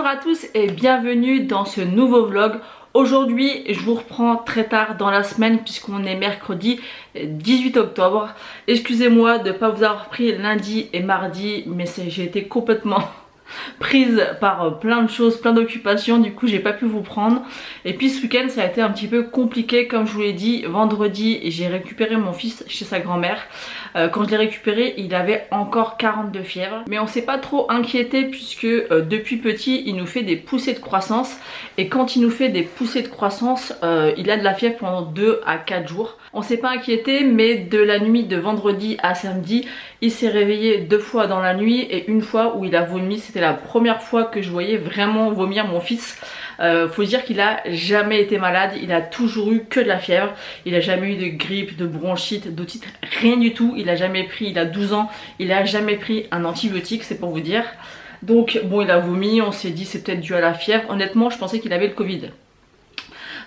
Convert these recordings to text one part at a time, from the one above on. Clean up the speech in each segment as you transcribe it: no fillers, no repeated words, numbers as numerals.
Bonjour à tous et bienvenue dans ce nouveau vlog. Aujourd'hui je vous reprends très tard dans la semaine puisqu'on est mercredi 18 octobre. Excusez-moi de ne pas vous avoir pris lundi et mardi, mais j'ai été complètement prise par plein de choses, plein d'occupations, du coup j'ai pas pu vous prendre. Et puis ce week-end ça a été un petit peu compliqué, comme je vous l'ai dit. Vendredi j'ai récupéré mon fils chez sa grand-mère. Quand je l'ai récupéré il avait encore 42 fièvre, mais on s'est pas trop inquiété puisque depuis petit il nous fait des poussées de croissance, et quand il nous fait des poussées de croissance il a de la fièvre pendant 2 à 4 jours. On s'est pas inquiété, mais de la nuit de vendredi à samedi il s'est réveillé 2 fois dans la nuit et une fois où il a vomi. C'était la première fois que je voyais vraiment vomir mon fils. Faut dire qu'il a jamais été malade, il a toujours eu que de la fièvre, il a jamais eu de grippe, de bronchite, d'otite, rien du tout. Il a jamais pris, il a 12 ans, il a jamais pris un antibiotique, c'est pour vous dire. Donc bon, il a vomi, on s'est dit c'est peut-être dû à la fièvre. Honnêtement je pensais qu'il avait le Covid.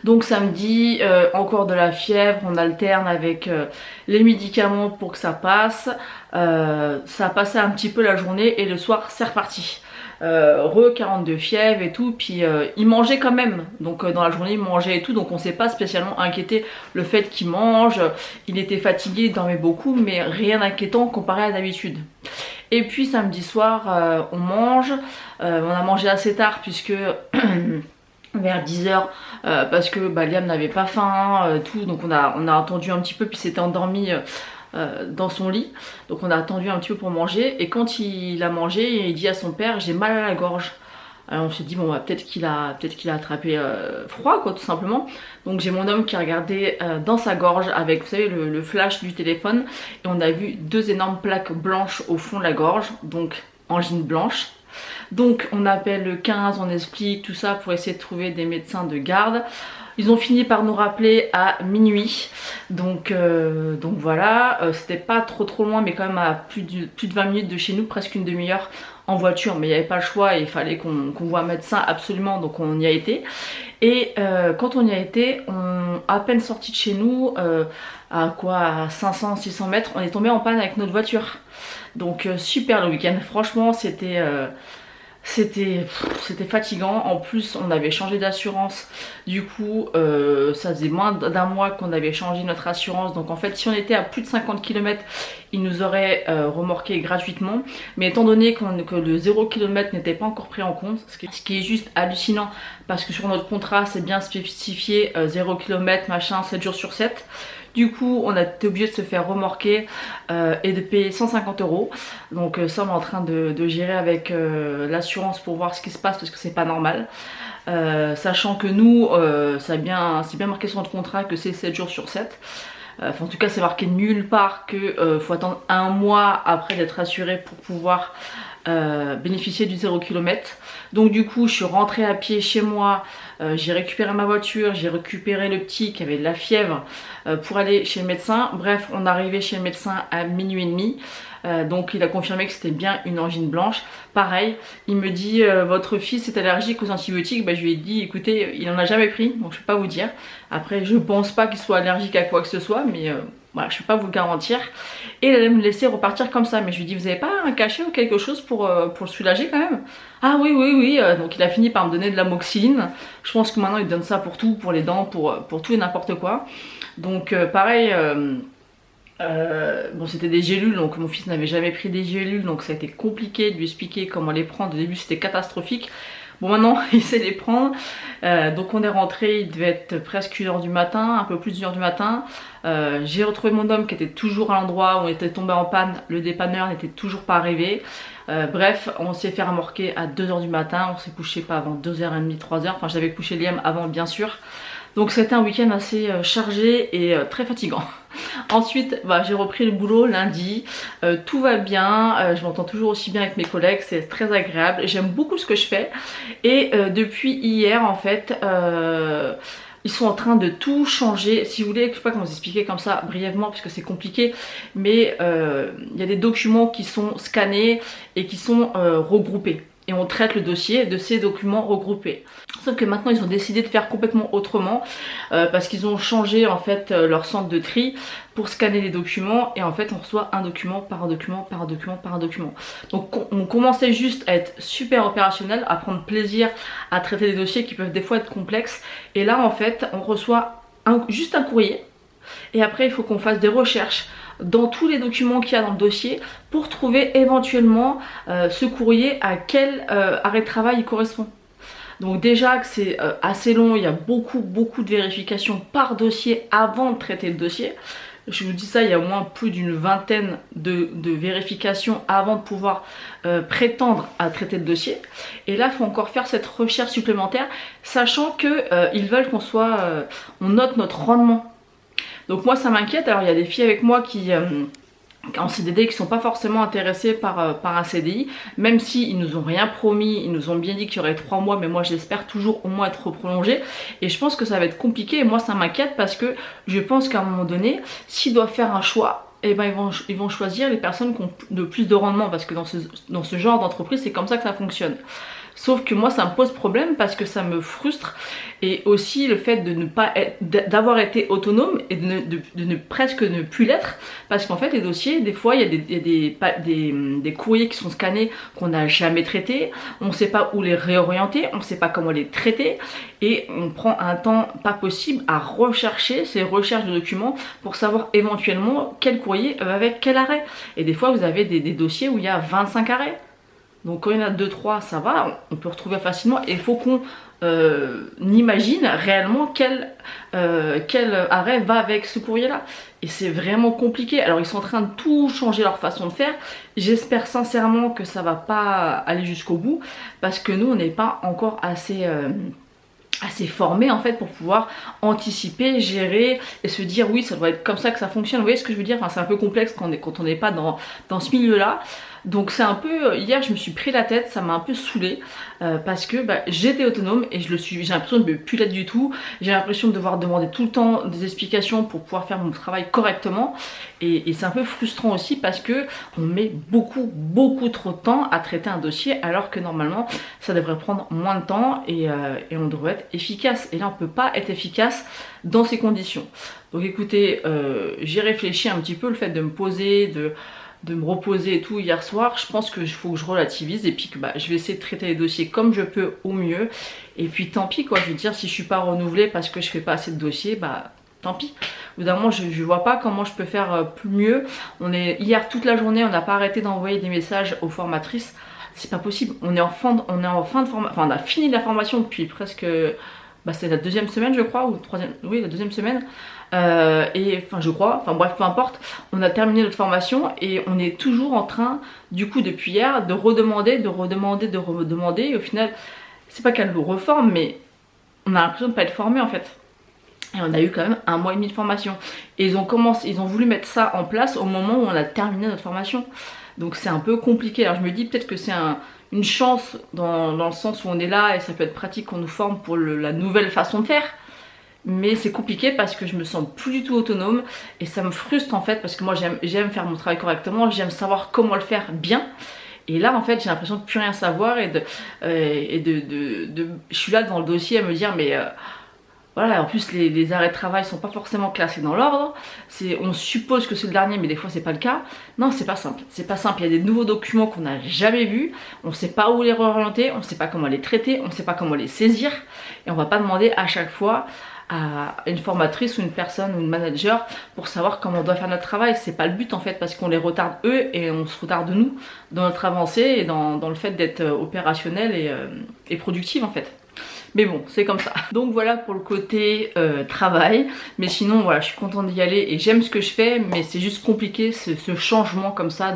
Donc samedi, encore de la fièvre, on alterne avec les médicaments pour que ça passe. Ça a passé un petit peu la journée et le soir c'est reparti. 42 fièvre et tout, puis il mangeait quand même, donc dans la journée il mangeait et tout, donc on s'est pas spécialement inquiété le fait qu'il mange. Il était fatigué, il dormait beaucoup, mais rien d'inquiétant comparé à d'habitude. Et puis samedi soir on mange, on a mangé assez tard puisque vers 10h parce que Liam n'avait pas faim, tout, donc on a attendu un petit peu, puis s'était endormi dans son lit, donc on a attendu un petit peu pour manger. Et quand il a mangé, il dit à son père j'ai mal à la gorge. Alors on s'est dit bon peut-être qu'il a attrapé froid quoi, tout simplement. Donc j'ai mon homme qui a regardé dans sa gorge avec, vous savez, le flash du téléphone, et on a vu 2 énormes plaques blanches au fond de la gorge, donc angine blanche. Donc on appelle le 15, on explique tout ça pour essayer de trouver des médecins de garde. Ils ont fini par nous rappeler à minuit, donc voilà. C'était pas trop loin, mais quand même à plus de 20 minutes de chez nous, presque une demi-heure en voiture, mais il n'y avait pas le choix et il fallait qu'on voit un médecin absolument, donc on y a été. Et quand on y a été, à peine sorti de chez nous, à 500-600 mètres, on est tombé en panne avec notre voiture. Donc super le week-end, franchement c'était fatigant. En plus on avait changé d'assurance, du coup ça faisait moins d'un mois qu'on avait changé notre assurance, donc en fait si on était à plus de 50 km ils nous auraient remorqué gratuitement, mais étant donné que le 0 km n'était pas encore pris en compte, ce qui est juste hallucinant parce que sur notre contrat c'est bien spécifié 0 km machin 7 jours sur 7. Du coup on a été obligé de se faire remorquer et de payer 150 €. Donc ça on est en train de gérer avec l'assurance pour voir ce qui se passe, parce que c'est pas normal. Sachant que nous c'est bien marqué sur notre contrat que c'est 7 jours sur 7. Enfin, en tout cas c'est marqué nulle part que faut attendre un mois après d'être assuré pour pouvoir bénéficier du 0 km. Donc du coup je suis rentrée à pied chez moi, j'ai récupéré ma voiture, j'ai récupéré le petit qui avait de la fièvre pour aller chez le médecin. Bref, on est arrivé chez le médecin à minuit et demi. Donc il a confirmé que c'était bien une angine blanche. Pareil, il me dit votre fils est allergique aux antibiotiques. Je lui ai dit écoutez, il en a jamais pris, donc je peux pas vous dire. Après je pense pas qu'il soit allergique à quoi que ce soit, mais voilà, je peux pas vous le garantir. Et il allait me laisser repartir comme ça, mais je lui ai dit vous avez pas un cachet ou quelque chose pour le soulager quand même? Ah oui. Donc il a fini par me donner de l'amoxicilline. Je pense que maintenant il donne ça pour tout, pour les dents, pour tout et n'importe quoi. Donc pareil, bon c'était des gélules, donc mon fils n'avait jamais pris des gélules, donc ça a été compliqué de lui expliquer comment les prendre. Au début c'était catastrophique. Bon maintenant il sait les prendre. Donc on est rentré, il devait être presque 1h du matin, un peu plus d'1h du matin. J'ai retrouvé mon homme qui était toujours à l'endroit où on était tombé en panne. Le dépanneur n'était toujours pas arrivé. Bref, on s'est fait remorquer à 2h du matin. On s'est couché pas avant 2h30, 3h. Enfin j'avais couché Liam avant bien sûr. Donc c'était un week-end assez chargé et très fatigant. Ensuite j'ai repris le boulot lundi, tout va bien, je m'entends toujours aussi bien avec mes collègues, c'est très agréable, j'aime beaucoup ce que je fais. Et depuis hier en fait ils sont en train de tout changer. Si vous voulez, je sais pas comment vous expliquer comme ça brièvement parce que c'est compliqué, mais il y a des documents qui sont scannés et qui sont regroupés. et on traite le dossier de ces documents regroupés. Sauf que maintenant ils ont décidé de faire complètement autrement parce qu'ils ont changé en fait leur centre de tri pour scanner les documents et en fait on reçoit un document par un document par un document par un document. Donc on commençait juste à être super opérationnel, à prendre plaisir à traiter des dossiers qui peuvent des fois être complexes et là en fait on reçoit juste un courrier et après il faut qu'on fasse des recherches dans tous les documents qu'il y a dans le dossier pour trouver éventuellement ce courrier à quel arrêt de travail il correspond. Donc déjà que c'est assez long, il y a beaucoup de vérifications par dossier avant de traiter le dossier. Je vous dis ça, il y a au moins plus d'une vingtaine de vérifications avant de pouvoir prétendre à traiter le dossier. Et là, il faut encore faire cette recherche supplémentaire, sachant que ils veulent qu'on soit, on note notre rendement. Donc moi ça m'inquiète. Alors il y a des filles avec moi qui en CDD qui sont pas forcément intéressées par un CDI, même si ils nous ont rien promis, ils nous ont bien dit qu'il y aurait 3 mois, mais moi j'espère toujours au moins être prolongé et je pense que ça va être compliqué et moi ça m'inquiète parce que je pense qu'à un moment donné, s'ils doivent faire un choix, et ben ils vont choisir les personnes qui ont de plus de rendement parce que dans ce genre d'entreprise c'est comme ça que ça fonctionne. Sauf que moi ça me pose problème parce que ça me frustre et aussi le fait de ne pas d'avoir été autonome et de ne presque ne plus l'être parce qu'en fait les dossiers des fois il y a des courriers qui sont scannés qu'on n'a jamais traités, on ne sait pas où les réorienter, on ne sait pas comment les traiter et on prend un temps pas possible à rechercher ces recherches de documents pour savoir éventuellement quel courrier va avec quel arrêt. Et des fois vous avez des dossiers où il y a 25 arrêts. Donc quand il y en a 2-3 ça va, on peut retrouver facilement et il faut qu'on imagine réellement quel arrêt va avec ce courrier là. Et c'est vraiment compliqué. Alors ils sont en train de tout changer leur façon de faire. J'espère sincèrement que ça va pas aller jusqu'au bout parce que nous on n'est pas encore assez formé en fait pour pouvoir anticiper, gérer et se dire oui ça doit être comme ça que ça fonctionne. Vous voyez ce que je veux dire, enfin, c'est un peu complexe quand on n'est pas dans ce milieu là. Donc c'est un peu, hier je me suis pris la tête, ça m'a un peu saoulée parce que j'étais autonome et j'ai l'impression de ne plus l'être du tout. J'ai l'impression de devoir demander tout le temps des explications pour pouvoir faire mon travail correctement et c'est un peu frustrant aussi parce que on met beaucoup trop de temps à traiter un dossier alors que normalement ça devrait prendre moins de temps et on devrait être efficace et là on peut pas être efficace dans ces conditions. Donc écoutez, j'ai réfléchi un petit peu, le fait de me poser, de me reposer et tout hier soir, je pense qu'il faut que je relativise et puis que je vais essayer de traiter les dossiers comme je peux au mieux et puis tant pis quoi, je veux dire si je suis pas renouvelée parce que je fais pas assez de dossiers, tant pis. Au bout d'un moment je vois pas comment je peux faire plus mieux. Hier toute la journée on n'a pas arrêté d'envoyer des messages aux formatrices, c'est pas possible, on est en fin de formation, enfin on a fini la formation depuis presque, c'est la 2e semaine je crois, ou 3e, oui la 2e semaine. Et enfin je crois, enfin bref peu importe, on a terminé notre formation et on est toujours en train du coup depuis hier de redemander et au final c'est pas qu'elle nous reforme mais on a l'impression de pas être formé en fait. Et on a eu quand même 1 mois et demi de formation et ils ont voulu mettre ça en place au moment où on a terminé notre formation, donc c'est un peu compliqué. Alors je me dis peut-être que c'est une chance dans le sens où on est là et ça peut être pratique qu'on nous forme pour la nouvelle façon de faire. Mais c'est compliqué parce que je me sens plus du tout autonome et ça me frustre en fait parce que moi j'aime faire mon travail correctement, j'aime savoir comment le faire bien et là en fait j'ai l'impression de plus rien savoir et je suis là dans le dossier à me dire mais voilà, en plus les arrêts de travail sont pas forcément classés dans l'ordre, on suppose que c'est le dernier mais des fois c'est pas le cas. Non c'est pas simple, il y a des nouveaux documents qu'on n'a jamais vus, on sait pas où les réorienter, on sait pas comment les traiter, on sait pas comment les saisir et on va pas demander à chaque fois à une formatrice ou une personne ou une manager pour savoir comment on doit faire notre travail. C'est pas le but en fait parce qu'on les retarde eux et on se retarde nous dans notre avancée et dans le fait d'être opérationnel et productive en fait. Mais bon, c'est comme ça. Donc voilà pour le côté travail. Mais sinon, voilà, je suis contente d'y aller et j'aime ce que je fais. Mais c'est juste compliqué ce changement comme ça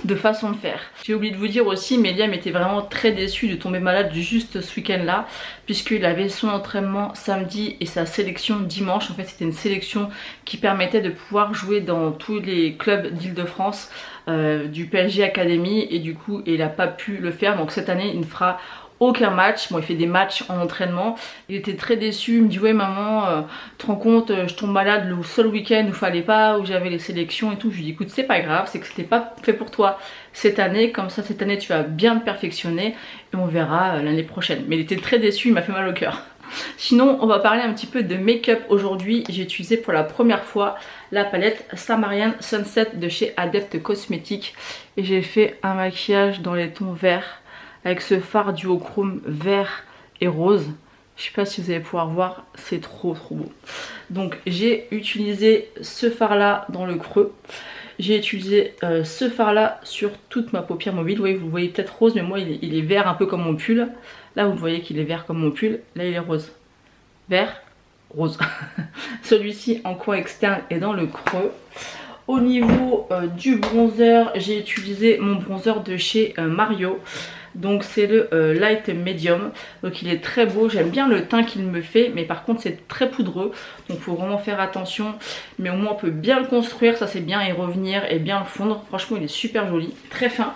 de façon de faire. J'ai oublié de vous dire aussi, mais Liam était vraiment très déçu de tomber malade juste ce week-end là. Puisqu'il avait son entraînement samedi et sa sélection dimanche. En fait, c'était une sélection qui permettait de pouvoir jouer dans tous les clubs d'Île-de-France du PSG Academy. Et du coup, il n'a pas pu le faire. Donc cette année, il ne fera aucun match. Bon, il fait des matchs en entraînement. Il était très déçu. Il me dit ouais maman, tu te rends compte, je tombe malade le seul week-end où il fallait pas, où j'avais les sélections et tout. Je lui dis écoute, c'est pas grave, c'est que c'était pas fait pour toi cette année. Comme ça cette année tu vas bien te perfectionner et on verra l'année prochaine. Mais il était très déçu, il m'a fait mal au cœur. Sinon on va parler un petit peu de make-up aujourd'hui. J'ai utilisé pour la première fois la palette Samarian Sunset de chez Adept Cosmetics et j'ai fait un maquillage dans les tons verts avec ce fard duochrome vert et rose. Je sais pas si vous allez pouvoir voir, c'est trop beau. Donc j'ai utilisé ce fard là dans le creux. J'ai utilisé ce fard là sur toute ma paupière mobile. Vous le voyez peut-être rose, mais moi il est vert un peu comme mon pull. Là vous voyez qu'il est vert comme mon pull, là il est rose. Vert, rose. Celui-ci en coin externe et dans le creux. Au niveau du bronzer, j'ai utilisé mon bronzer de chez Mario. Donc c'est le Light Medium. Donc il est très beau, j'aime bien le teint qu'il me fait. Mais par contre c'est très poudreux. Donc il faut vraiment faire attention. Mais au moins on peut bien le construire, ça c'est bien, et revenir et bien le fondre. Franchement il est super joli, très fin.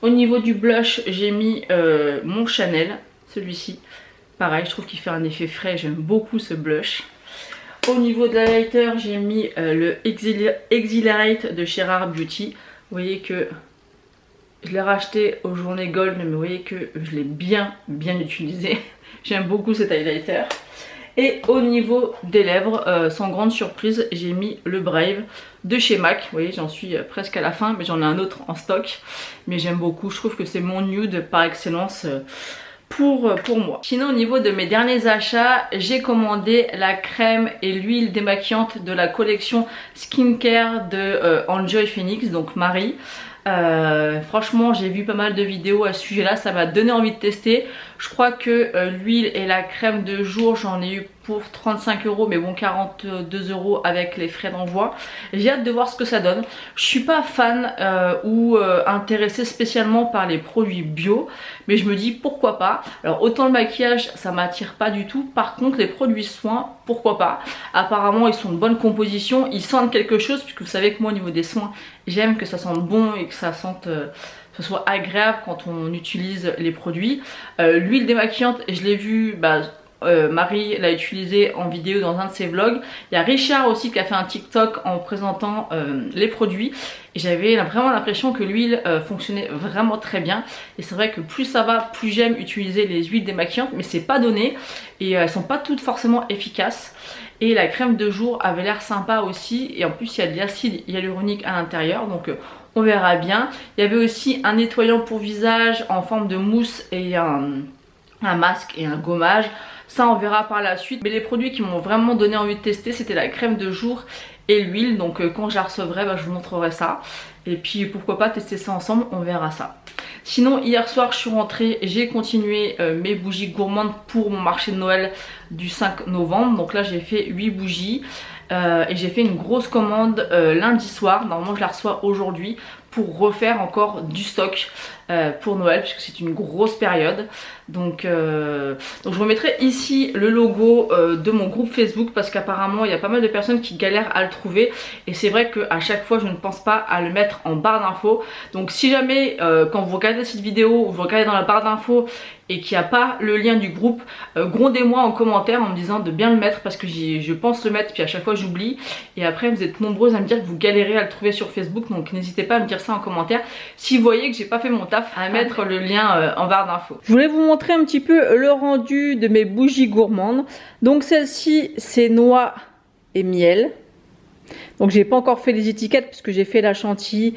Au niveau du blush, j'ai mis mon Chanel, celui-ci. Pareil, je trouve qu'il fait un effet frais, j'aime beaucoup ce blush. Au niveau de l'highlighter, j'ai mis le Exhilarate de chez Rare Beauty. Vous voyez que je l'ai racheté aux journées gold, mais vous voyez que je l'ai bien utilisé. J'aime beaucoup cet highlighter. Et au niveau des lèvres, sans grande surprise, j'ai mis le Brave de chez MAC. Vous voyez, j'en suis presque à la fin, mais j'en ai un autre en stock. Mais j'aime beaucoup, je trouve que c'est mon nude par excellence pour moi. Sinon, au niveau de mes derniers achats, j'ai commandé la crème et l'huile démaquillante de la collection Skincare de Enjoy Phoenix, donc Marie. Franchement j'ai vu pas mal de vidéos à ce sujet là, ça m'a donné envie de tester. Je crois que l'huile et la crème de jour j'en ai eu pour 35 €, mais bon 42 € avec les frais d'envoi. J'ai hâte de voir ce que ça donne. Je suis pas fan ou intéressée spécialement par les produits bio, mais je me dis pourquoi pas. Alors autant le maquillage ça m'attire pas du tout, par contre les produits soins pourquoi pas. Apparemment ils sont de bonne composition, ils sentent quelque chose, puisque vous savez que moi au niveau des soins j'aime que ça sente bon et que ça sente ce soit agréable quand on utilise les produits. L'huile démaquillante, je l'ai vue, Marie l'a utilisée en vidéo dans un de ses vlogs. Il y a Richard aussi qui a fait un TikTok en présentant les produits. Et j'avais vraiment l'impression que l'huile fonctionnait vraiment très bien. Et c'est vrai que plus ça va, plus j'aime utiliser les huiles démaquillantes. Mais c'est pas donné et elles sont pas toutes forcément efficaces. Et la crème de jour avait l'air sympa aussi. Et en plus il y a de l'acide hyaluronique à l'intérieur. Donc on verra bien. Il y avait aussi un nettoyant pour visage en forme de mousse et un masque et un gommage. Ça on verra par la suite. Mais les produits qui m'ont vraiment donné envie de tester, c'était la crème de jour et l'huile. Donc quand je la recevrai, je vous montrerai ça. Et puis pourquoi pas tester ça ensemble, on verra ça. Sinon hier soir je suis rentrée, j'ai continué mes bougies gourmandes pour mon marché de Noël du 5 novembre. Donc là j'ai fait 8 bougies. Et j'ai fait une grosse commande lundi soir. Normalement je la reçois aujourd'hui pour refaire encore du stock pour Noël, puisque c'est une grosse période. Donc je remettrai ici le logo de mon groupe Facebook, parce qu'apparemment il y a pas mal de personnes qui galèrent à le trouver. Et c'est vrai qu'à chaque fois je ne pense pas à le mettre en barre d'infos. Donc si jamais quand vous regardez cette vidéo ou vous regardez dans la barre d'infos et qu'il n'y a pas le lien du groupe, grondez-moi en commentaire en me disant de bien le mettre, parce que je pense le mettre puis à chaque fois j'oublie. Et après vous êtes nombreuses à me dire que vous galérez à le trouver sur Facebook, donc n'hésitez pas à me dire ça en commentaire si vous voyez que j'ai pas fait mon taf à mettre le lien en barre d'infos. Je voulais vous montrer un petit peu le rendu de mes bougies gourmandes. Donc celle-ci c'est noix et miel. Donc j'ai pas encore fait les étiquettes puisque j'ai fait la chantilly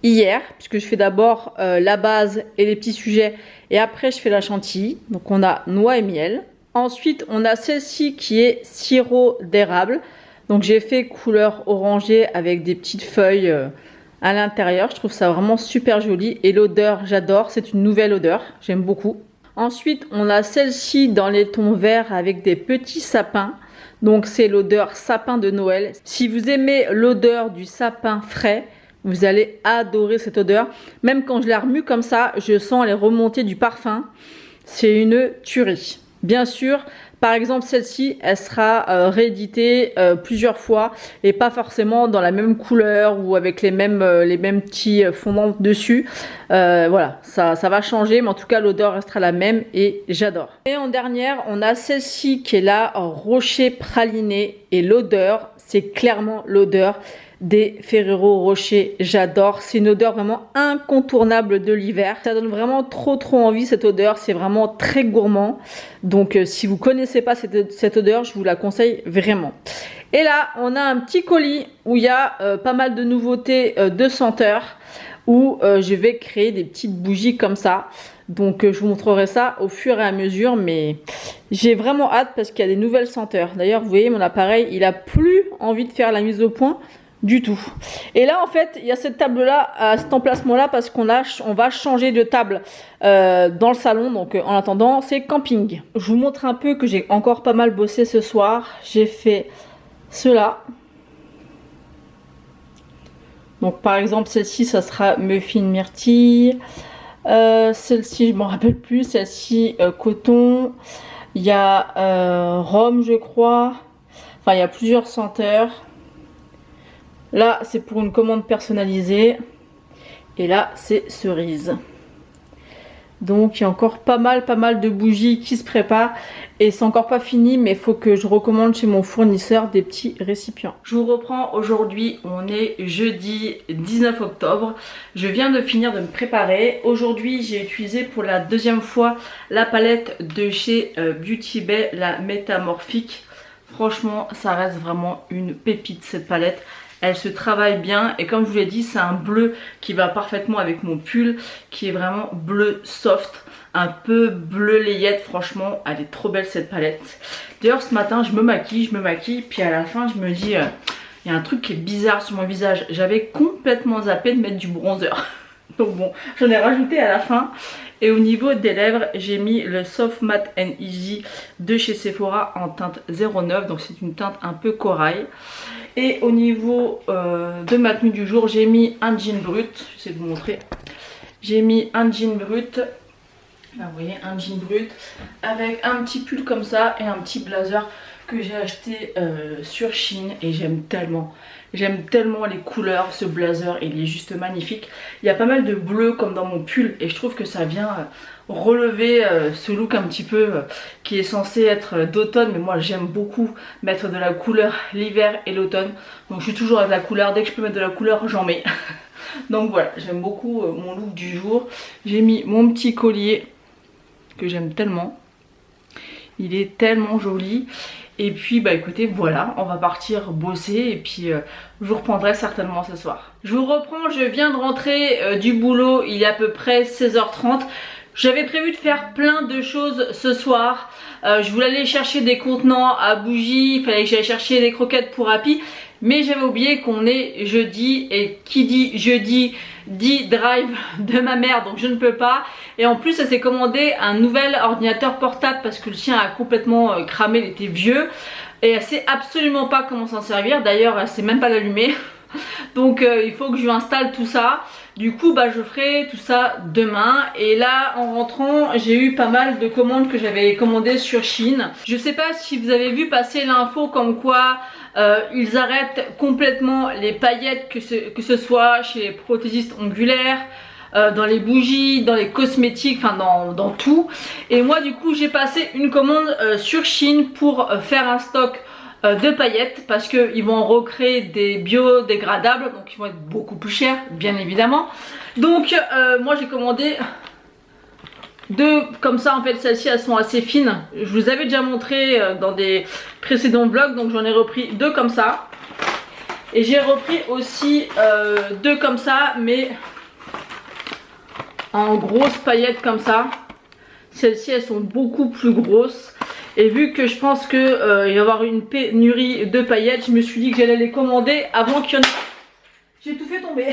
hier, puisque je fais d'abord la base et les petits sujets et après je fais la chantilly. Donc on a noix et miel. Ensuite on a celle-ci qui est sirop d'érable. Donc j'ai fait couleur orangée avec des petites feuilles à l'intérieur. Je trouve ça vraiment super joli et l'odeur j'adore, c'est une nouvelle odeur, j'aime beaucoup. Ensuite on a celle-ci dans les tons verts avec des petits sapins. Donc c'est l'odeur sapin de Noël. Si vous aimez l'odeur du sapin frais, vous allez adorer cette odeur. Même quand je la remue comme ça, je sens les remontées du parfum. C'est une tuerie. Bien sûr, Par exemple, celle-ci, elle sera rééditée plusieurs fois et pas forcément dans la même couleur ou avec les mêmes petits fondants dessus. Voilà, ça va changer, mais en tout cas, l'odeur restera la même et j'adore. Et en dernière, on a celle-ci qui est là, rocher praliné, et l'odeur, c'est clairement l'odeur des Ferrero Rocher. J'adore, c'est une odeur vraiment incontournable de l'hiver. Ça donne vraiment trop envie cette odeur, c'est vraiment très gourmand. Donc si vous connaissez pas cette odeur, je vous la conseille vraiment. Et là, on a un petit colis où il y a pas mal de nouveautés de senteurs, où je vais créer des petites bougies comme ça. Donc je vous montrerai ça au fur et à mesure, mais j'ai vraiment hâte parce qu'il y a des nouvelles senteurs. D'ailleurs, vous voyez, mon appareil, il a plus envie de faire la mise au point du tout. Et là, en fait, il y a cette table là, à cet emplacement là, parce on va changer de table dans le salon. Donc en attendant, c'est camping. Je vous montre un peu que j'ai encore pas mal bossé ce soir. J'ai fait cela. Donc par exemple, celle-ci, ça sera muffin myrtille. Celle-ci, je m'en rappelle plus. Celle-ci, coton. Il y a rhum, je crois. Enfin, il y a plusieurs senteurs. Là, c'est pour une commande personnalisée. Et là, c'est cerise. Donc, il y a encore pas mal de bougies qui se préparent. Et c'est encore pas fini, mais il faut que je recommande chez mon fournisseur des petits récipients. Je vous reprends aujourd'hui. On est jeudi 19 octobre. Je viens de finir de me préparer. Aujourd'hui, j'ai utilisé pour la deuxième fois la palette de chez Beauty Bay, la Métamorphique. Franchement, ça reste vraiment une pépite cette palette. Elle se travaille bien et comme je vous l'ai dit, c'est un bleu qui va parfaitement avec mon pull, qui est vraiment bleu soft, un peu bleu layette. Franchement, elle est trop belle cette palette. D'ailleurs, ce matin, je me maquille, puis à la fin, je me dis, il y a un truc qui est bizarre sur mon visage. J'avais complètement zappé de mettre du bronzer. Donc bon, j'en ai rajouté à la fin. Et au niveau des lèvres, j'ai mis le Soft Matte and Easy de chez Sephora en teinte 09. Donc c'est une teinte un peu corail. Et au niveau de ma tenue du jour, j'ai mis un jean brut. J'essaie de vous montrer. J'ai mis un jean brut. Là, vous voyez, un jean brut. Avec un petit pull comme ça et un petit blazer que j'ai acheté sur Shein. Et j'aime tellement. J'aime tellement les couleurs, ce blazer, il est juste magnifique. Il y a pas mal de bleu comme dans mon pull et je trouve que ça vient relever ce look un petit peu qui est censé être d'automne. Mais moi j'aime beaucoup mettre de la couleur l'hiver et l'automne. Donc je suis toujours avec la couleur, dès que je peux mettre de la couleur j'en mets. Donc voilà, j'aime beaucoup mon look du jour. J'ai mis mon petit collier que j'aime tellement. Il est tellement joli. Et puis bah écoutez, voilà, on va partir bosser et puis je vous reprendrai certainement ce soir. Je vous reprends, je viens de rentrer du boulot, il est à peu près 16h30. J'avais prévu de faire plein de choses ce soir. Je voulais aller chercher des contenants à bougies, il fallait que j'aille chercher des croquettes pour Happy. Mais j'avais oublié qu'on est jeudi et qui dit jeudi dit drive de ma mère, donc je ne peux pas. Et en plus elle s'est commandé un nouvel ordinateur portable parce que le sien a complètement cramé, il était vieux. Et elle sait absolument pas comment s'en servir, d'ailleurs elle sait même pas l'allumer. Donc il faut que je lui installe tout ça. Du coup bah je ferai tout ça demain. Et là en rentrant j'ai eu pas mal de commandes que j'avais commandées sur Shein. Je sais pas si vous avez vu passer l'info comme quoi ils arrêtent complètement les paillettes, que ce soit chez les prothésistes ongulaires, dans les bougies, dans les cosmétiques, enfin dans tout. Et moi du coup j'ai passé une commande sur Shein pour faire un stock de paillettes parce qu'ils vont recréer des biodégradables, donc ils vont être beaucoup plus chers bien évidemment. Donc moi j'ai commandé deux comme ça. En fait celles-ci elles sont assez fines, je vous avais déjà montré dans des précédents vlogs, donc j'en ai repris deux comme ça. Et j'ai repris aussi deux comme ça mais en grosses paillettes comme ça. Celles-ci elles sont beaucoup plus grosses. Et vu que je pense qu'il va y avoir une pénurie de paillettes, je me suis dit que j'allais les commander avant qu'il y en ait. J'ai tout fait tomber.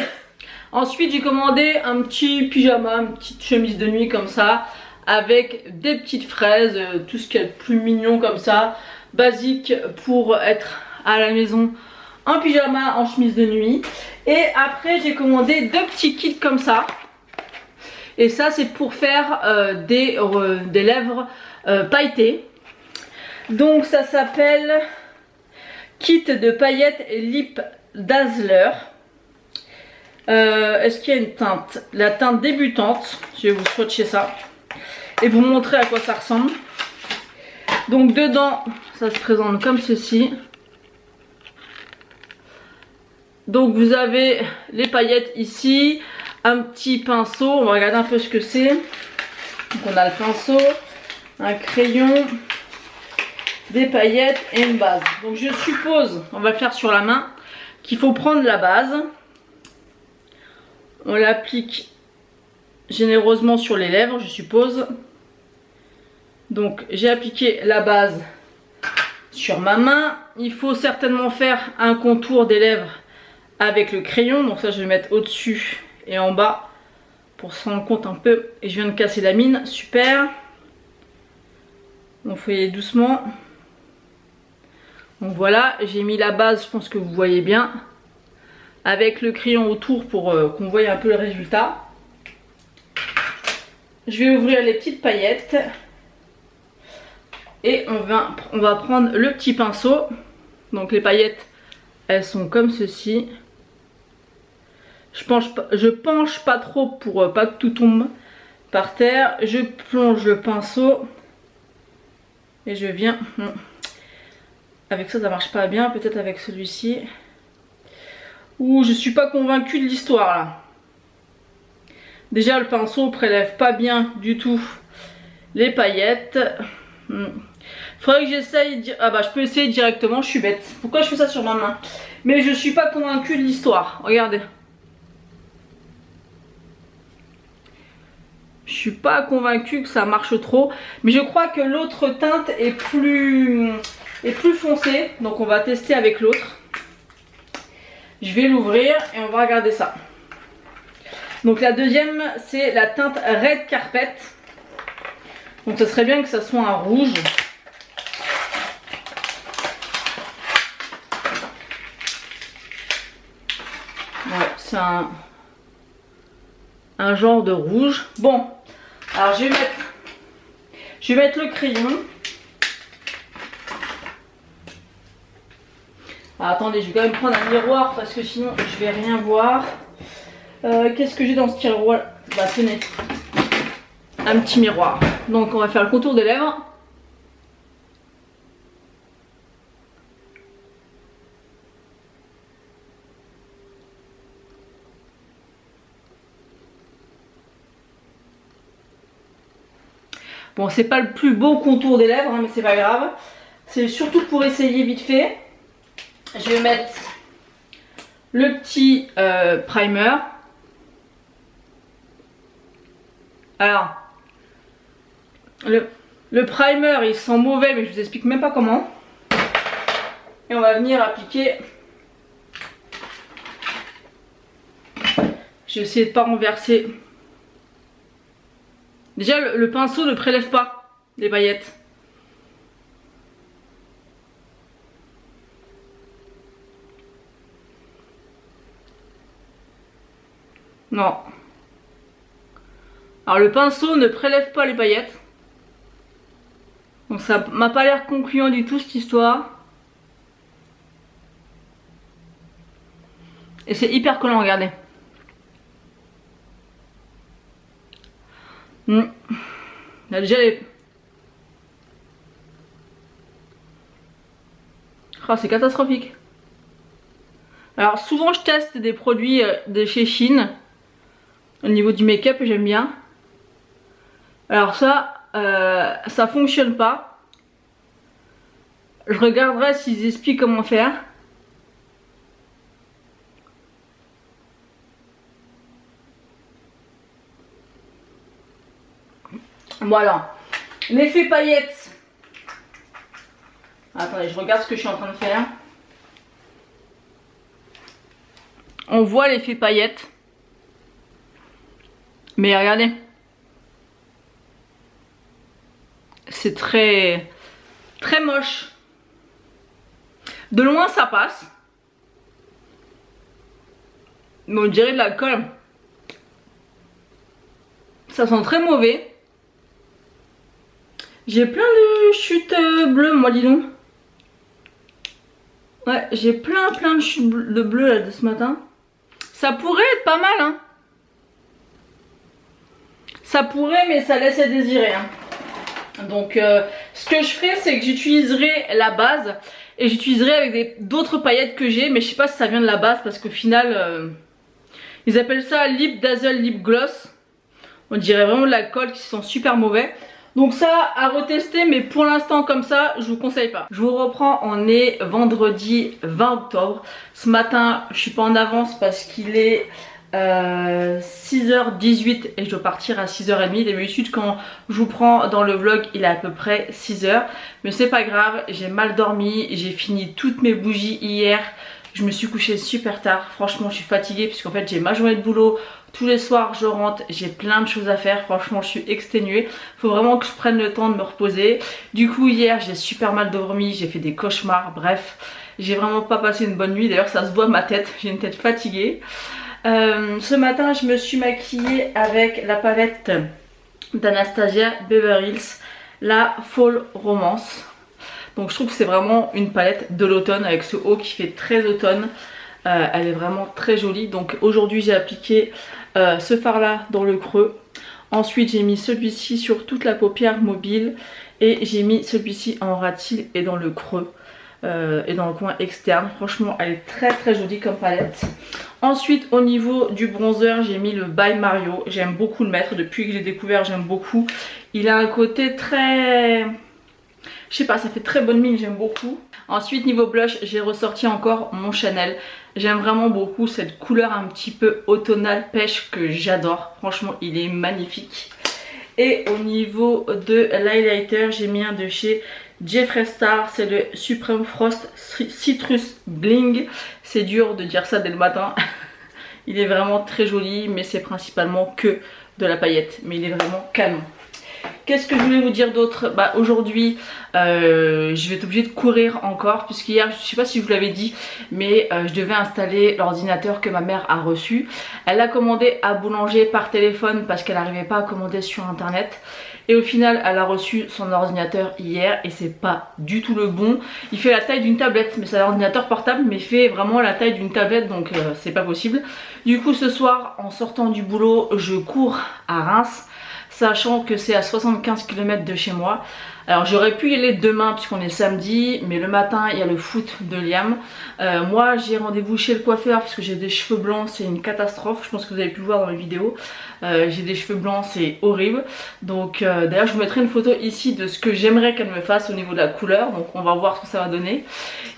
Ensuite j'ai commandé un petit pyjama, une petite chemise de nuit comme ça, avec des petites fraises, tout ce qu'il y a de plus mignon comme ça, basique pour être à la maison en pyjama, en chemise de nuit. Et après j'ai commandé deux petits kits comme ça. Et ça c'est pour faire des lèvres pailletées. Donc ça s'appelle Kit de paillettes Lip Dazzler. Est-ce qu'il y a une teinte? La teinte débutante. Je vais vous swatcher ça et vous montrer à quoi ça ressemble. Donc dedans, ça se présente comme ceci. Donc vous avez les paillettes ici, un petit pinceau, on va regarder un peu ce que c'est. Donc on a le pinceau, un crayon, des paillettes et une base. Donc je suppose, on va le faire sur la main, qu'il faut prendre la base. On l'applique généreusement sur les lèvres, je suppose. Donc j'ai appliqué la base sur ma main. Il faut certainement faire un contour des lèvres avec le crayon. Donc ça je vais mettre au-dessus et en bas pour se rendre compte un peu. Et je viens de casser la mine, super. On fait doucement. Donc voilà, j'ai mis la base, je pense que vous voyez bien. Avec le crayon autour pour qu'on voie un peu le résultat. Je vais ouvrir les petites paillettes. Et on va prendre le petit pinceau. Donc les paillettes, elles sont comme ceci. Je penche pas trop pour pas que tout tombe par terre. Je plonge le pinceau. Et je viens... Avec ça, ça marche pas bien. Peut-être avec celui-ci. Ouh, je suis pas convaincue de l'histoire là. Déjà, le pinceau prélève pas bien du tout les paillettes. Faudrait que j'essaye. Ah bah je peux essayer directement, je suis bête. Pourquoi je fais ça sur ma main? Mais je suis pas convaincue de l'histoire. Regardez. Je suis pas convaincue que ça marche trop. Mais je crois que l'autre teinte est plus foncée. Donc on va tester avec l'autre. Je vais l'ouvrir et on va regarder ça. Donc la deuxième, c'est la teinte Red Carpet. Donc ça serait bien que ça soit un rouge. Ouais, c'est un genre de rouge. Bon, alors je vais mettre le crayon. Alors, attendez, je vais quand même prendre un miroir parce que sinon je vais rien voir. Qu'est-ce que j'ai dans ce tiroir? Bah tenez, un petit miroir. Donc on va faire le contour des lèvres. Bon, c'est pas le plus beau contour des lèvres, hein, mais c'est pas grave. C'est surtout pour essayer vite fait. Je vais mettre le petit primer. Alors, le primer il sent mauvais, mais je vous explique même pas comment. Et on va venir appliquer. Je vais essayer de pas renverser. Déjà le pinceau ne prélève pas les paillettes. Non. Alors le pinceau ne prélève pas les paillettes. Donc ça m'a pas l'air concluant du tout cette histoire. Et c'est hyper collant, regardez. Il y a déjà les... Oh, c'est catastrophique. Alors souvent je teste des produits de chez Shein. Au niveau du make-up, j'aime bien. Alors ça fonctionne pas. Je regarderai s'ils expliquent comment faire. Voilà. L'effet paillettes. Attendez, je regarde ce que je suis en train de faire. On voit l'effet paillettes. Mais regardez. C'est très moche. De loin ça passe. Mais on dirait de l'alcool. Ça sent très mauvais. J'ai plein de chutes bleues, moi, dis donc. Ouais, j'ai plein de chutes de bleu là de ce matin. Ça pourrait être pas mal, hein. Ça pourrait, mais ça laisse à désirer, hein. Donc, ce que je ferai, c'est que j'utiliserai la base et j'utiliserai avec d'autres paillettes que j'ai, mais je sais pas si ça vient de la base parce qu'au final, ils appellent ça Lip Dazzle Lip Gloss. On dirait vraiment de l'alcool qui sent super mauvais. Donc ça à retester, mais pour l'instant comme ça je vous conseille pas. Je vous reprends, on est vendredi 20 octobre. Ce matin je suis pas en avance parce qu'il est 6h18 et je dois partir à 6h30. D'habitude quand je vous prends dans le vlog il est à peu près 6h. Mais c'est pas grave, j'ai mal dormi, j'ai fini toutes mes bougies hier. Je me suis couchée super tard, franchement je suis fatiguée puisqu'en fait j'ai ma journée de boulot. Tous les soirs je rentre, j'ai plein de choses à faire, franchement je suis exténuée. Faut vraiment que je prenne le temps de me reposer. Du coup hier j'ai super mal dormi, j'ai fait des cauchemars, bref. J'ai vraiment pas passé une bonne nuit, d'ailleurs ça se voit ma tête, j'ai une tête fatiguée. Ce matin je me suis maquillée avec la palette d'Anastasia Beverly Hills, la Fall Romance. Donc je trouve que c'est vraiment une palette de l'automne avec ce haut qui fait très automne. Elle est vraiment très jolie. Donc aujourd'hui j'ai appliqué ce fard là dans le creux. Ensuite j'ai mis celui-ci sur toute la paupière mobile. Et j'ai mis celui-ci en ras de cils et dans le creux. Et dans le coin externe. Franchement elle est très jolie comme palette. Ensuite au niveau du bronzer j'ai mis le By Mario. J'aime beaucoup le mettre. Depuis que j'ai découvert j'aime beaucoup. Il a un côté très... je sais pas, ça fait très bonne mine, j'aime beaucoup. Ensuite niveau blush j'ai ressorti encore mon Chanel. J'aime vraiment beaucoup cette couleur un petit peu automnale pêche que j'adore. Franchement il est magnifique. Et au niveau de l'highlighter j'ai mis un de chez Jeffree Star. C'est le Supreme Frost Citrus Bling. C'est dur de dire ça dès le matin. Il est vraiment très joli mais c'est principalement que de la paillette. Mais il est vraiment canon. Qu'est-ce que je voulais vous dire d'autre? Bah aujourd'hui je vais être obligée de courir encore puisqu'hier je sais pas si je vous l'avais dit mais je devais installer l'ordinateur que ma mère a reçu. Elle l'a commandé à Boulanger par téléphone parce qu'elle n'arrivait pas à commander sur internet. Et au final elle a reçu son ordinateur hier et c'est pas du tout le bon. Il fait la taille d'une tablette mais c'est un ordinateur portable mais il fait vraiment la taille d'une tablette donc c'est pas possible. Du coup ce soir en sortant du boulot je cours à Reims. Sachant que c'est à 75 km de chez moi. Alors j'aurais pu y aller demain puisqu'on est samedi. Mais le matin il y a le foot de Liam. Moi j'ai rendez-vous chez le coiffeur parce que j'ai des cheveux blancs. C'est une catastrophe. Je pense que vous avez pu le voir dans les vidéos. J'ai des cheveux blancs, c'est horrible. Donc d'ailleurs je vous mettrai une photo ici de ce que j'aimerais qu'elle me fasse au niveau de la couleur. Donc on va voir ce que ça va donner.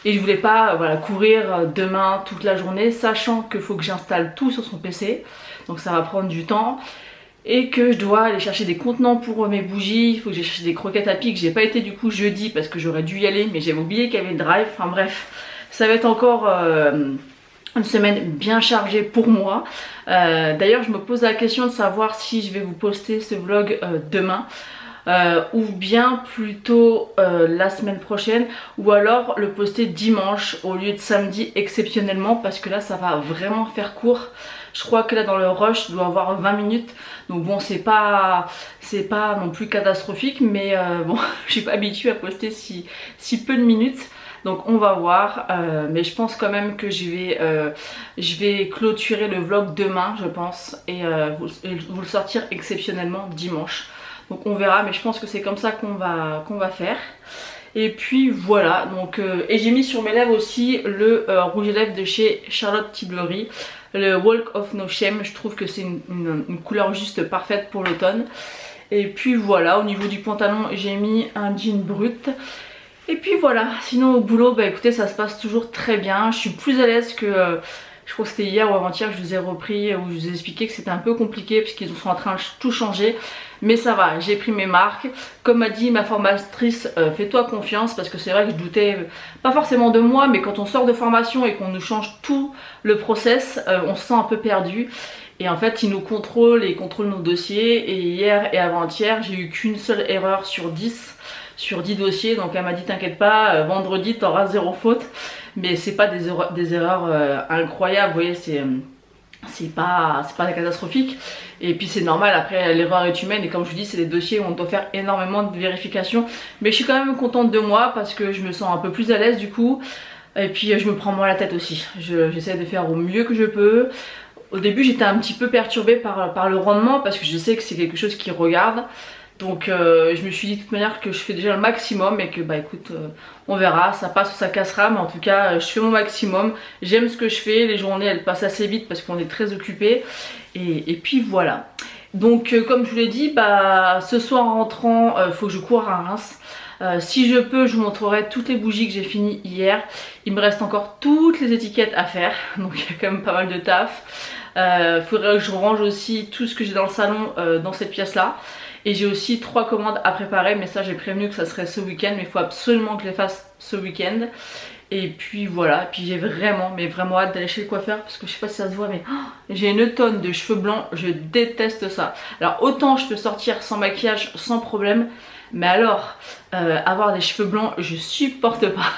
Et je voulais pas voilà, courir demain toute la journée. Sachant qu'il faut que j'installe tout sur son PC. Donc ça va prendre du temps. Et que je dois aller chercher des contenants pour mes bougies. Il faut que j'aille chercher des croquettes à pic. J'ai pas été du coup jeudi parce que j'aurais dû y aller mais j'avais oublié qu'il y avait le drive. Enfin bref, ça va être encore une semaine bien chargée pour moi. D'ailleurs je me pose la question de savoir si je vais vous poster ce vlog demain. Ou bien plutôt la semaine prochaine, ou alors le poster dimanche au lieu de samedi exceptionnellement parce que là ça va vraiment faire court. Je crois que là dans le rush je dois avoir 20 minutes donc bon c'est pas non plus catastrophique mais bon je suis pas habituée à poster si peu de minutes. Donc on va voir, mais je pense quand même que je vais clôturer le vlog demain je pense et vous le sortir exceptionnellement dimanche. Donc on verra mais je pense que c'est comme ça qu'on va faire. Et puis voilà donc et j'ai mis sur mes lèvres aussi le rouge à lèvres de chez Charlotte Tilbury. Le Walk of No Shame, je trouve que c'est une couleur juste parfaite pour l'automne. Et puis voilà, au niveau du pantalon j'ai mis un jean brut. Et puis voilà, sinon au boulot bah écoutez ça se passe toujours très bien. Je suis plus à l'aise que... je crois que c'était hier ou avant-hier que je vous ai repris où je vous ai expliqué que c'était un peu compliqué puisqu'ils sont en train de tout changer. Mais ça va, j'ai pris mes marques. Comme m'a dit ma formatrice, fais-toi confiance parce que c'est vrai que je doutais pas forcément de moi mais quand on sort de formation et qu'on nous change tout le process, on se sent un peu perdu. Et en fait ils nous contrôlent et ils contrôlent nos dossiers. Et hier et avant-hier j'ai eu qu'une seule erreur sur 10 dossiers. Donc elle m'a dit t'inquiète pas, vendredi t'auras 0 faute. Mais c'est pas des erreurs incroyables, vous voyez, c'est pas catastrophique, et puis c'est normal, après l'erreur est humaine, et comme je vous dis, c'est des dossiers où on doit faire énormément de vérifications, mais je suis quand même contente de moi parce que je me sens un peu plus à l'aise du coup, et puis je me prends moins la tête aussi, j'essaie de faire au mieux que je peux. Au début j'étais un petit peu perturbée par le rendement parce que je sais que c'est quelque chose qui regarde. Donc je me suis dit de toute manière que je fais déjà le maximum et que bah écoute, on verra, ça passe ou ça cassera, mais en tout cas je fais mon maximum, j'aime ce que je fais, les journées elles passent assez vite parce qu'on est très occupés, et puis voilà. Donc comme je vous l'ai dit, bah ce soir en rentrant, faut que je cours à Reims. Si je peux, je vous montrerai toutes les bougies que j'ai finies hier. Il me reste encore toutes les étiquettes à faire, donc il y a quand même pas mal de taf. Faudrait que je range aussi tout ce que j'ai dans le salon dans cette pièce là. Et j'ai aussi 3 commandes à préparer, mais ça j'ai prévenu que ça serait ce week-end, mais il faut absolument que je les fasse ce week-end. Et puis voilà, et puis j'ai vraiment, mais vraiment hâte d'aller chez le coiffeur, parce que je sais pas si ça se voit, mais j'ai une tonne de cheveux blancs, je déteste ça. Alors autant je peux sortir sans maquillage, sans problème, mais alors avoir des cheveux blancs, je supporte pas.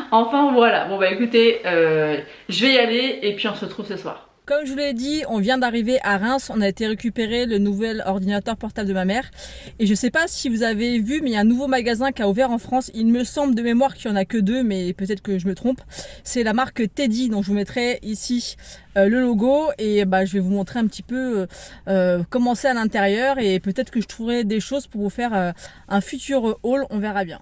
Enfin voilà, bon bah écoutez, je vais y aller, et puis on se retrouve ce soir. Comme je vous l'ai dit, on vient d'arriver à Reims, on a été récupérer le nouvel ordinateur portable de ma mère. Et je sais pas si vous avez vu, mais il y a un nouveau magasin qui a ouvert en France. Il me semble de mémoire qu'il n'y en a que 2, mais peut-être que je me trompe. C'est la marque Teddy, donc je vous mettrai ici le logo. Et bah, je vais vous montrer un petit peu comment c'est à l'intérieur. Et peut-être que je trouverai des choses pour vous faire un futur haul, on verra bien.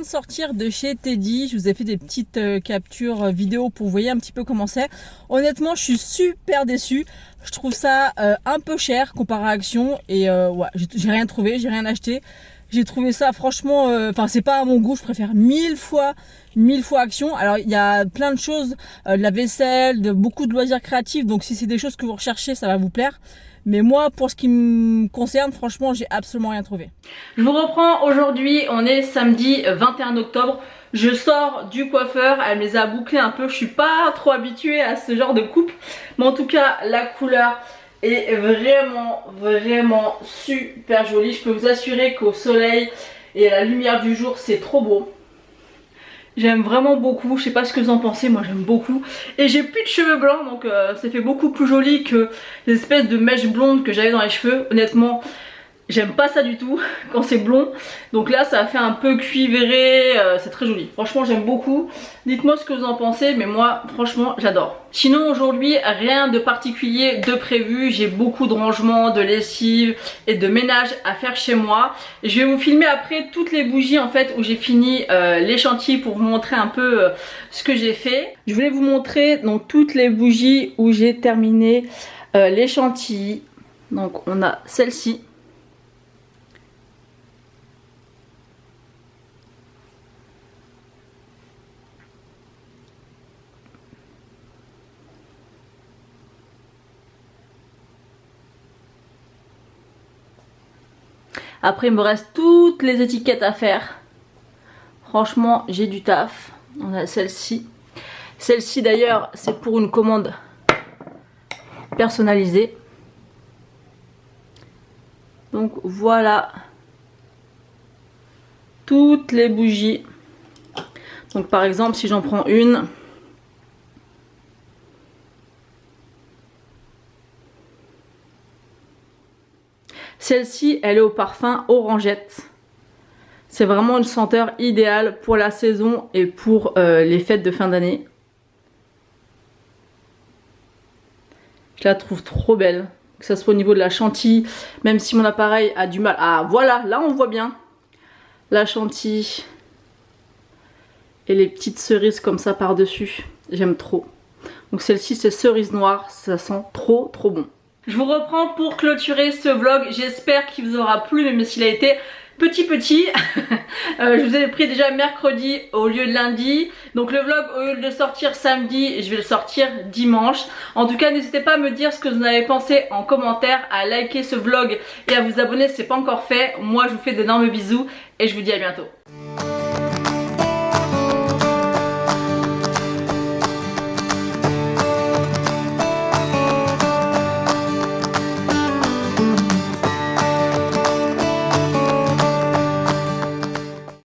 Sortir de chez Teddy, je vous ai fait des petites captures vidéo pour vous voyez un petit peu comment c'est. Honnêtement, je suis super déçue. Je trouve ça un peu cher comparé à Action et ouais, j'ai rien trouvé, j'ai rien acheté. J'ai trouvé ça franchement, enfin c'est pas à mon goût, je préfère 1000 fois Action. Alors il y a plein de choses, de la vaisselle, beaucoup de loisirs créatifs, donc si c'est des choses que vous recherchez, ça va vous plaire. Mais moi, pour ce qui me concerne, franchement, j'ai absolument rien trouvé. Je vous reprends aujourd'hui, on est samedi 21 octobre. Je sors du coiffeur, elle me les a bouclés un peu. Je suis pas trop habituée à ce genre de coupe. Mais en tout cas, la couleur est vraiment super jolie. Je peux vous assurer qu'au soleil et à la lumière du jour, c'est trop beau. J'aime vraiment beaucoup, je sais pas ce que vous en pensez, moi j'aime beaucoup. Et j'ai plus de cheveux blancs, donc ça fait beaucoup plus joli que les espèces de mèches blondes que j'avais dans les cheveux. Honnêtement, J'aime pas ça du tout quand c'est blond. Donc là ça a fait un peu cuivré, c'est très joli. Franchement j'aime beaucoup. Dites-moi ce que vous en pensez, mais moi franchement j'adore. Sinon aujourd'hui rien de particulier de prévu. J'ai beaucoup de rangements, de lessive et de ménage à faire chez moi. Je vais vous filmer après toutes les bougies en fait où j'ai fini les chantiers pour vous montrer un peu ce que j'ai fait. Je voulais vous montrer donc toutes les bougies où j'ai terminé les chantilly. Donc on a celle-ci. Après il me reste toutes les étiquettes à faire. Franchement j'ai du taf. On a celle-ci. Celle-ci d'ailleurs c'est pour une commande personnalisée. Donc voilà toutes les bougies. Donc par exemple si j'en prends une. Celle-ci, elle est au parfum orangette. C'est vraiment une senteur idéale pour la saison et pour les fêtes de fin d'année. Je la trouve trop belle. Que ce soit au niveau de la chantilly, même si mon appareil a du mal. Ah voilà, là on voit bien la chantilly. Et les petites cerises comme ça par-dessus. J'aime trop. Donc celle-ci c'est cerise noire. Ça sent trop bon. Je vous reprends pour clôturer ce vlog. J'espère qu'il vous aura plu, même s'il a été petit. Je vous ai pris déjà mercredi au lieu de lundi. Donc le vlog, au lieu de le sortir samedi, je vais le sortir dimanche. En tout cas, n'hésitez pas à me dire ce que vous en avez pensé en commentaire, à liker ce vlog et à vous abonner si ce n'est pas encore fait. Moi, je vous fais d'énormes bisous et je vous dis à bientôt.